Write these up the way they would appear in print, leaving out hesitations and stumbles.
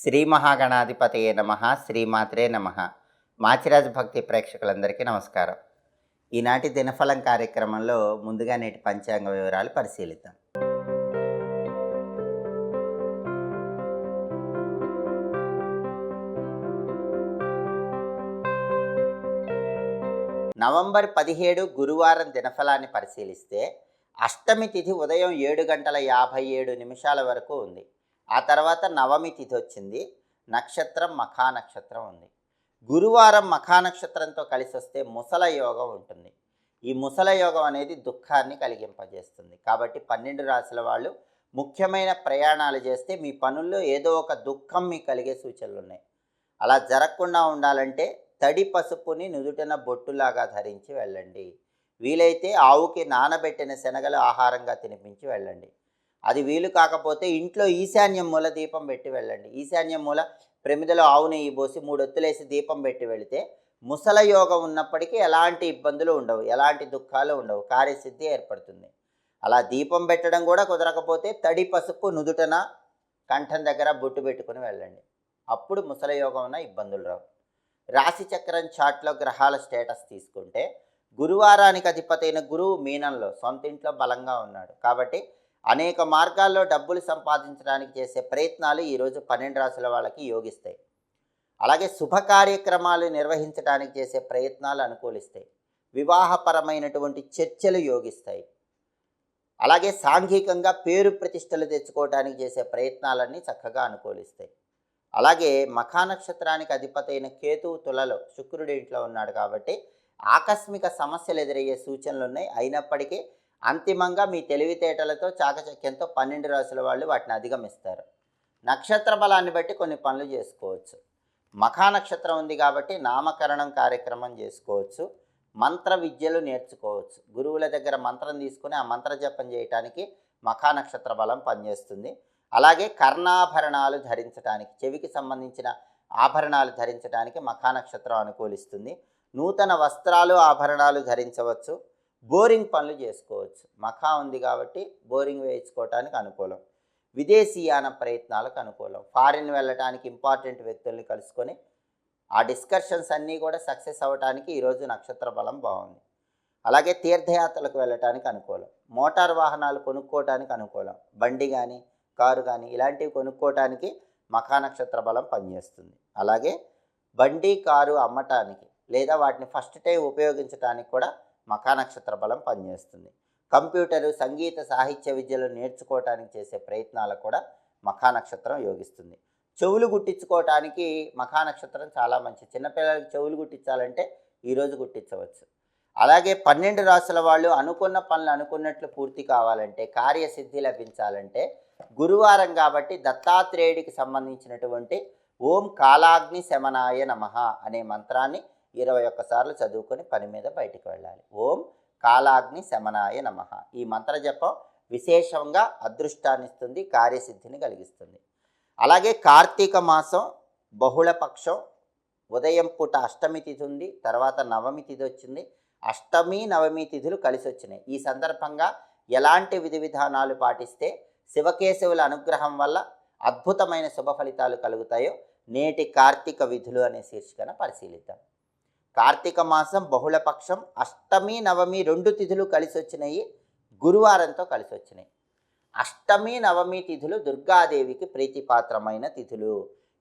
శ్రీ మహాగణాధిపతయే నమః. శ్రీమాత్రే నమః. మాచిరాజు భక్తి ప్రేక్షకులందరికీ నమస్కారం. ఈనాటి దినఫలం కార్యక్రమంలో ముందుగా నేటి పంచాంగ వివరాలు పరిశీలిద్దాం. నవంబర్ 17 గురువారం దినఫలాన్ని పరిశీలిస్తే అష్టమి తిథి ఉదయం 7:57 వరకు ఉంది. ఆ తర్వాత నవమి తిథి వచ్చింది. నక్షత్రం మఖా నక్షత్రం ఉంది. గురువారం మఖా నక్షత్రంతో కలిసి వస్తే ముసల యోగం ఉంటుంది. ఈ ముసల యోగం అనేది దుఃఖాన్ని కలిగింపజేస్తుంది. కాబట్టి 12 రాశుల వాళ్ళు ముఖ్యమైన ప్రయాణాలు చేస్తే మీ పనుల్లో ఏదో ఒక దుఃఖం మీకు కలిగే సూచనలు ఉన్నాయి. అలా జరగకుండా ఉండాలంటే తడి పసుపుని నుదుటిన బొట్టులాగా ధరించి వెళ్ళండి. వీలైతే ఆవుకి నానబెట్టిన శనగలు ఆహారంగా తినిపించి వెళ్ళండి. అది వీలు కాకపోతే ఇంట్లో ఈశాన్యం మూల దీపం పెట్టి వెళ్ళండి. ఈశాన్యం మూల ప్రమిదలో ఆవు నెయ్యి పోసి 3 ఒత్తులేసి దీపం పెట్టి వెళితే ముసల యోగం ఉన్నప్పటికీ ఎలాంటి ఇబ్బందులు ఉండవు, ఎలాంటి దుఃఖాలు ఉండవు, కార్యసిద్ధి ఏర్పడుతుంది. అలా దీపం పెట్టడం కూడా కుదరకపోతే తడి పసుపు నుదుటన కంఠం దగ్గర బొట్టు పెట్టుకుని వెళ్ళండి. అప్పుడు ముసల యోగం ఉన్న ఇబ్బందులు రావు. రాశి చక్రం చార్ట్లో గ్రహాల స్టేటస్ తీసుకుంటే గురువారానికి అధిపతైన గురువు మీనంలో సొంత ఇంట్లో బలంగా ఉన్నాడు. కాబట్టి అనేక మార్గాల్లో డబ్బులు సంపాదించడానికి చేసే ప్రయత్నాలు ఈరోజు 12 రాశుల వాళ్ళకి యోగిస్తాయి. అలాగే శుభ కార్యక్రమాలు నిర్వహించడానికి చేసే ప్రయత్నాలు అనుకూలిస్తాయి. వివాహపరమైనటువంటి చర్చలు యోగిస్తాయి. అలాగే సాంఘికంగా పేరు ప్రతిష్టలు తెచ్చుకోవడానికి చేసే ప్రయత్నాలన్నీ చక్కగా అనుకూలిస్తాయి. అలాగే మఖా నక్షత్రానికి అధిపతైన కేతువు తులలో శుక్రుడి ఇంట్లో ఉన్నాడు. కాబట్టి ఆకస్మిక సమస్యలు ఎదురయ్యే సూచనలు ఉన్నాయి. అయినప్పటికీ అంతిమంగా మీ తెలివితేటలతో చాకచక్యంతో 12 రాశుల వాళ్ళు వాటిని అధిగమిస్తారు. నక్షత్ర బలాన్ని బట్టి కొన్ని పనులు చేసుకోవచ్చు. మఖా నక్షత్రం ఉంది కాబట్టి నామకరణం కార్యక్రమం చేసుకోవచ్చు. మంత్ర విద్యలు నేర్చుకోవచ్చు. గురువుల దగ్గర మంత్రం తీసుకుని ఆ మంత్ర జపం చేయటానికి మఖా నక్షత్ర బలం పనిచేస్తుంది. అలాగే కర్ణాభరణాలు ధరించడానికి, చెవికి సంబంధించిన ఆభరణాలు ధరించడానికి మఖా నక్షత్రం అనుకూలిస్తుంది. నూతన వస్త్రాలు ఆభరణాలు ధరించవచ్చు. బోరింగ్ పనులు చేసుకోవచ్చు. మఖా ఉంది కాబట్టి బోరింగ్ వేయించుకోవటానికి అనుకూలం. విదేశీయాన ప్రయత్నాలకు అనుకూలం. ఫారిన్ వెళ్ళటానికి ఇంపార్టెంట్ వ్యక్తుల్ని కలుసుకొని ఆ డిస్కషన్స్ అన్నీ కూడా సక్సెస్ అవ్వటానికి ఈరోజు నక్షత్ర బలం బాగుంది. అలాగే తీర్థయాత్రలకు వెళ్ళటానికి అనుకూలం. మోటార్ వాహనాలు కొనుక్కోవటానికి అనుకూలం. బండి కానీ కారు కానీ ఇలాంటివి కొనుక్కోవటానికి మఖా నక్షత్ర బలం పనిచేస్తుంది. అలాగే బండి కారు అమ్మటానికి లేదా వాటిని ఫస్ట్ టైం ఉపయోగించడానికి కూడా మఖా నక్షత్ర బలం పనిచేస్తుంది. కంప్యూటరు, సంగీత, సాహిత్య విద్యలు నేర్చుకోవటానికి చేసే ప్రయత్నాలకు కూడా మఖా నక్షత్రం యోగిస్తుంది. చెవులు గుట్టించుకోవటానికి మఖా నక్షత్రం చాలా మంచి. చిన్నపిల్లలకి చెవులు గుట్టించాలంటే ఈరోజు గుట్టించవచ్చు. అలాగే 12 రాశుల వాళ్ళు అనుకున్న పనులు అనుకున్నట్లు పూర్తి కావాలంటే, కార్యసిద్ధి లభించాలంటే గురువారం కాబట్టి దత్తాత్రేయుడికి సంబంధించినటువంటి ఓం కాలాగ్ని శమనాయ నమః అనే మంత్రాన్ని 21 సార్లు చదువుకొని పని మీద బయటికి వెళ్ళాలి. ఓం కాలాగ్ని శమనాయ నమః. ఈ మంత్ర జపం విశేషంగా అదృష్టాన్ని ఇస్తుంది, కార్యసిద్ధిని కలిగిస్తుంది. అలాగే కార్తీక మాసం బహుళపక్షం ఉదయం పూట అష్టమి తిథి ఉంది, తర్వాత నవమి తిథి వచ్చింది. అష్టమి నవమి తిథులు కలిసి వచ్చినాయి. ఈ సందర్భంగా ఎలాంటి విధి విధానాలు పాటిస్తే శివకేశవుల అనుగ్రహం వల్ల అద్భుతమైన శుభ ఫలితాలు కలుగుతాయో నేటి కార్తీక విధులు అనే శీర్షికన పరిశీలిద్దాం. కార్తీక మాసం బహుళపక్షం అష్టమి నవమి 2 తిథులు కలిసి వచ్చినాయి. గురువారంతో కలిసి వచ్చినాయి. అష్టమి నవమి తిథులు దుర్గాదేవికి ప్రీతిపాత్రమైన తిథులు.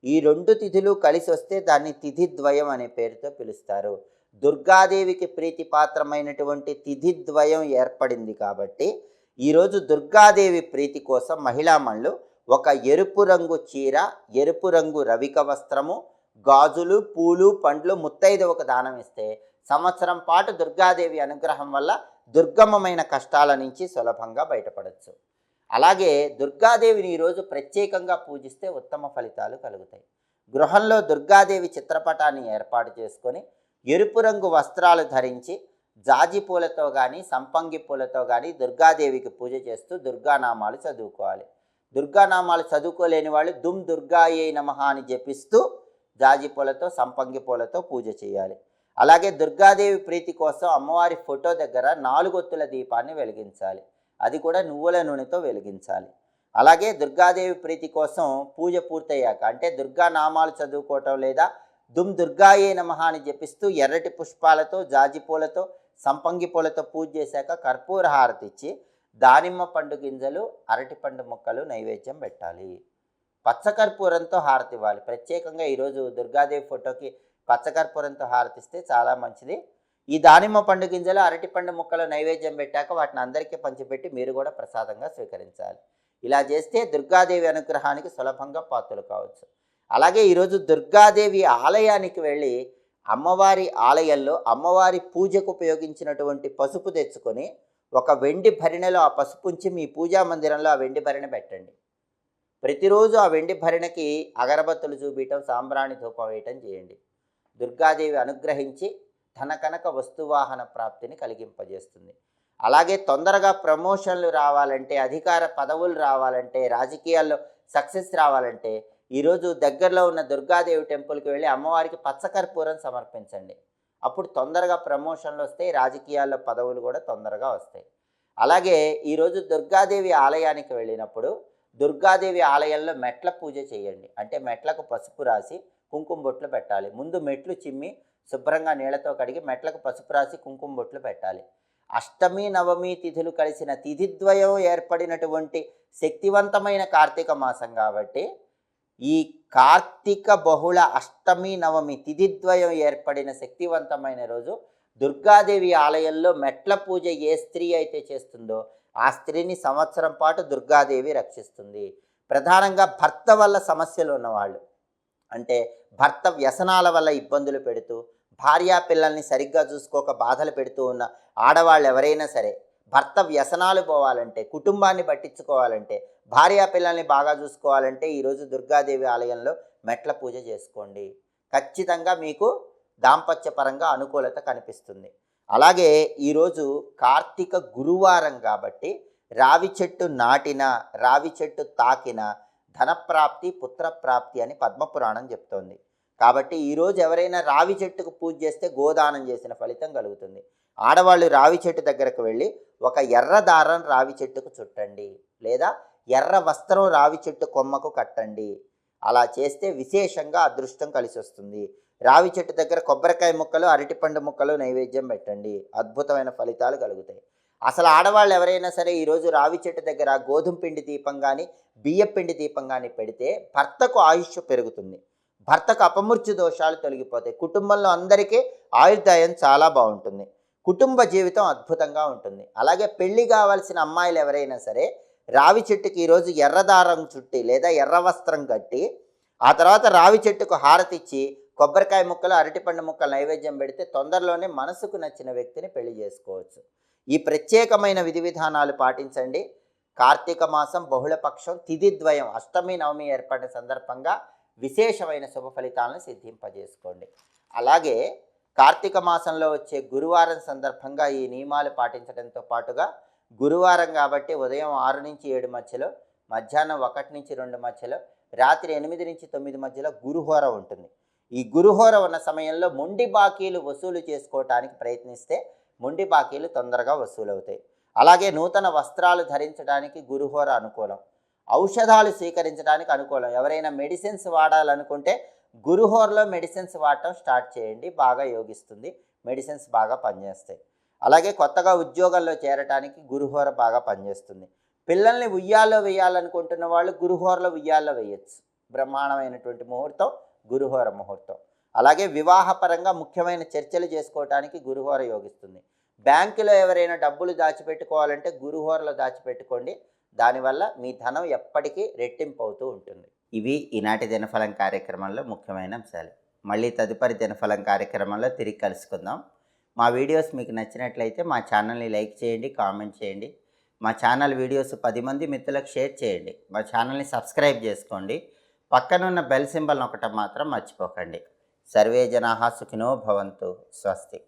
ఈ 2 తిథులు కలిసి వస్తే దాన్ని తిథిద్వయం అనే పేరుతో పిలుస్తారు. దుర్గాదేవికి ప్రీతిపాత్రమైనటువంటి తిథిద్వయం ఏర్పడింది. కాబట్టి ఈరోజు దుర్గాదేవి ప్రీతి కోసం మహిళామణులు ఒక ఎరుపు రంగు చీర, ఎరుపు రంగు రవిక వస్త్రము, గాజులు, పూలు, పండ్లు ముత్తైదువకు దానం ఇస్తే సంవత్సరం పాటు దుర్గాదేవి అనుగ్రహం వల్ల దుర్గమమైన కష్టాల నుంచి సులభంగా బయటపడవచ్చు. అలాగే దుర్గాదేవిని ఈరోజు ప్రత్యేకంగా పూజిస్తే ఉత్తమ ఫలితాలు కలుగుతాయి. గృహంలో దుర్గాదేవి చిత్రపటాన్ని ఏర్పాటు చేసుకొని ఎరుపు రంగు వస్త్రాలు ధరించి జాజి పూలతో కానీ సంపంగి పూలతో కానీ దుర్గాదేవికి పూజ చేస్తూ దుర్గానామాలు చదువుకోవాలి. దుర్గానామాలు చదువుకోలేని వాళ్ళు దుమ్ దుర్గాయే నమః అని జపిస్తూ జాజి పూలతో సంపంగి పూలతో పూజ చేయాలి. అలాగే దుర్గాదేవి ప్రీతి కోసం అమ్మవారి ఫోటో దగ్గర 4 ఒత్తుల దీపాన్ని వెలిగించాలి. అది కూడా నువ్వుల నూనెతో వెలిగించాలి. అలాగే దుర్గాదేవి ప్రీతి కోసం పూజ పూర్తయ్యాక అంటే దుర్గా నామాలు చదువుకోవటం లేదా దుమ్ దుర్గాయే నమః అని జపిస్తూ ఎర్రటి పుష్పాలతో జాజి పూలతో సంపంగి పూలతో పూజ చేశాక కర్పూర హారతి ఇచ్చి దానిమ్మ పండు గింజలు అరటిపండు ముక్కలు నైవేద్యం పెట్టాలి. పచ్చకర్పూరంతో హారతి ఇవ్వాలి. ప్రత్యేకంగా ఈరోజు దుర్గాదేవి ఫోటోకి పచ్చకర్పూరంతో హారతిస్తే చాలా మంచిది. ఈ దానిమ్మ పండు గింజలు అరటిపండు ముక్కలు నైవేద్యం పెట్టాక వాటిని అందరికీ పంచిపెట్టి మీరు కూడా ప్రసాదంగా స్వీకరించాలి. ఇలా చేస్తే దుర్గాదేవి అనుగ్రహానికి సులభంగా పాత్రలు కావచ్చు. అలాగే ఈరోజు దుర్గాదేవి ఆలయానికి వెళ్ళి అమ్మవారి ఆలయంలో అమ్మవారి పూజకు ఉపయోగించినటువంటి పసుపు తెచ్చుకొని ఒక వెండి భరిణెలో ఆ పసుపు ఉంచి మీ పూజా మందిరంలో ఆ వెండి భరిణె పెట్టండి. ప్రతిరోజు ఆ వెండి భరిణెకి అగరబత్తులు చూపించటం సాంబ్రాణి ధూపం వేయటం చేయండి. దుర్గాదేవి అనుగ్రహించి ధనకనక వస్తువాహన ప్రాప్తిని కలిగింపజేస్తుంది. అలాగే తొందరగా ప్రమోషన్లు రావాలంటే అధికార పదవులు రావాలంటే రాజకీయాల్లో సక్సెస్ రావాలంటే ఈరోజు దగ్గరలో ఉన్న దుర్గాదేవి టెంపుల్కి వెళ్ళి అమ్మవారికి పచ్చకర్పూరం సమర్పించండి. అప్పుడు తొందరగా ప్రమోషన్లు వస్తాయి, రాజకీయాల్లో పదవులు కూడా తొందరగా వస్తాయి. అలాగే ఈరోజు దుర్గాదేవి ఆలయానికి వెళ్ళినప్పుడు దుర్గాదేవి ఆలయంలో మెట్ల పూజ చేయండి. అంటే మెట్లకు పసుపు రాసి కుంకుమ బొట్లు పెట్టాలి. ముందు మెట్లు చిమ్మి శుభ్రంగా నీళ్లతో కడిగి మెట్లకు పసుపు రాసి కుంకుమ బొట్లు పెట్టాలి. అష్టమి నవమి తిథులు కలిసిన తిథిద్వయం ఏర్పడినటువంటి శక్తివంతమైన కార్తీక మాసం కాబట్టి ఈ కార్తీక బహుళ అష్టమి నవమి తిథిద్వయం ఏర్పడిన శక్తివంతమైన రోజు దుర్గాదేవి ఆలయంలో మెట్ల పూజ ఏ స్త్రీ అయితే చేస్తుందో ఆ స్త్రీని సంవత్సరం పాటు దుర్గాదేవి రక్షిస్తుంది. ప్రధానంగా భర్త వల్ల సమస్యలు ఉన్నవాళ్ళు, అంటే భర్త వ్యసనాల వల్ల ఇబ్బందులు పెడుతూ భార్యా పిల్లల్ని సరిగ్గా చూసుకోక బాధలు పెడుతూ ఉన్న ఆడవాళ్ళు ఎవరైనా సరే భర్త వ్యసనాలు పోవాలంటే, కుటుంబాన్ని పట్టించుకోవాలంటే, భార్యా పిల్లల్ని బాగా చూసుకోవాలంటే ఈరోజు దుర్గాదేవి ఆలయంలో మెట్ల పూజ చేసుకోండి. ఖచ్చితంగా మీకు దాంపత్యపరంగా అనుకూలత కనిపిస్తుంది. అలాగే ఈరోజు కార్తీక గురువారం కాబట్టి రావి చెట్టు నాటిన, రావి చెట్టు తాకిన ధనప్రాప్తి పుత్రప్రాప్తి అని పద్మపురాణం చెప్తోంది. కాబట్టి ఈరోజు ఎవరైనా రావి చెట్టుకు పూజ చేస్తే గోదానం చేసిన ఫలితం కలుగుతుంది. ఆడవాళ్ళు రావి చెట్టు దగ్గరకు వెళ్ళి ఒక ఎర్ర దారం రావి చెట్టుకు చుట్టండి, లేదా ఎర్ర వస్త్రం రావి చెట్టు కొమ్మకు కట్టండి. అలా చేస్తే విశేషంగా అదృష్టం కలిసి వస్తుంది. రావి చెట్టు దగ్గర కొబ్బరికాయ ముక్కలు అరటిపండు ముక్కలు నైవేద్యం పెట్టండి, అద్భుతమైన ఫలితాలు కలుగుతాయి. అసలు ఆడవాళ్ళు ఎవరైనా సరే ఈరోజు రావి చెట్టు దగ్గర గోధుమ పిండి దీపం కానీ బియ్య పిండి దీపం కానీ పెడితే భర్తకు ఆయుష్ పెరుగుతుంది, భర్తకు అపమృత్యు దోషాలు తొలగిపోతాయి, కుటుంబంలో అందరికీ ఆయుర్దాయం చాలా బాగుంటుంది, కుటుంబ జీవితం అద్భుతంగా ఉంటుంది. అలాగే పెళ్లి కావాల్సిన అమ్మాయిలు ఎవరైనా సరే రావి చెట్టుకి ఈరోజు ఎర్రదారం చుట్టి లేదా ఎర్ర వస్త్రం కట్టి ఆ తర్వాత రావి చెట్టుకు హారతిచ్చి కొబ్బరికాయ ముక్కలు అరటిపండు ముక్కలు నైవేద్యం పెడితే తొందరలోనే మనసుకు నచ్చిన వ్యక్తిని పెళ్లి చేసుకోవచ్చు. ఈ ప్రత్యేకమైన విధి విధానాలు పాటించండి. కార్తీక మాసం బహుళపక్షం తిథిద్వయం అష్టమి నవమి ఏర్పడిన సందర్భంగా విశేషమైన శుభ ఫలితాలను సిద్ధింపజేసుకోండి. అలాగే కార్తీక మాసంలో వచ్చే గురువారం సందర్భంగా ఈ నియమాలు పాటించడంతో పాటుగా గురువారం కాబట్టి ఉదయం 6 నుంచి 7 మధ్యలో, మధ్యాహ్నం 1 నుంచి 2 మధ్యలో, రాత్రి 8 నుంచి 9 మధ్యలో గురుహోర ఉంటుంది. ఈ గురుహోర ఉన్న సమయంలో మొండి బాకీలు వసూలు చేసుకోవటానికి ప్రయత్నిస్తే మొండి బాకీలు తొందరగా వసూలవుతాయి. అలాగే నూతన వస్త్రాలు ధరించడానికి గురుహోర అనుకూలం, ఔషధాలు స్వీకరించడానికి అనుకూలం. ఎవరైనా మెడిసిన్స్ వాడాలనుకుంటే గురుహోరలో మెడిసిన్స్ వాడటం స్టార్ట్ చేయండి, బాగా యోగిస్తుంది, మెడిసిన్స్ బాగా పనిచేస్తాయి. అలాగే కొత్తగా ఉద్యోగాల్లో చేరటానికి గురుహోర బాగా పనిచేస్తుంది. పిల్లల్ని ఉయ్యాల్లో వేయాలనుకుంటున్న వాళ్ళు గురుహోరలో ఉయ్యాల్లో వేయచ్చు. బ్రహ్మాండమైనటువంటి ముహూర్తం గురుహోర ముహూర్తం. అలాగే వివాహపరంగా ముఖ్యమైన చర్చలు చేసుకోవటానికి గురుహోర యోగిస్తుంది. బ్యాంకులో ఎవరైనా డబ్బులు దాచిపెట్టుకోవాలంటే గురుహోరలో దాచిపెట్టుకోండి, దానివల్ల మీ ధనం ఎప్పటికీ రెట్టింపు అవుతూ ఉంటుంది. ఇవి ఈనాటి దినఫలం కార్యక్రమంలో ముఖ్యమైన అంశాలు. మళ్ళీ తదుపరి దినఫలం కార్యక్రమంలో తిరిగి కలుసుకుందాం. మా వీడియోస్ మీకు నచ్చినట్లయితే మా ఛానల్ని లైక్ చేయండి, కామెంట్ చేయండి. మా ఛానల్ వీడియోస్ 10 మంది మిత్రులకు షేర్ చేయండి. మా ఛానల్ని సబ్స్క్రైబ్ చేసుకోండి. పక్కనున్న బెల్ సింబల్ నొక్కటం మాత్రం మర్చిపోకండి. సర్వే జనాః సుఖినో భవంతు. స్వస్తి.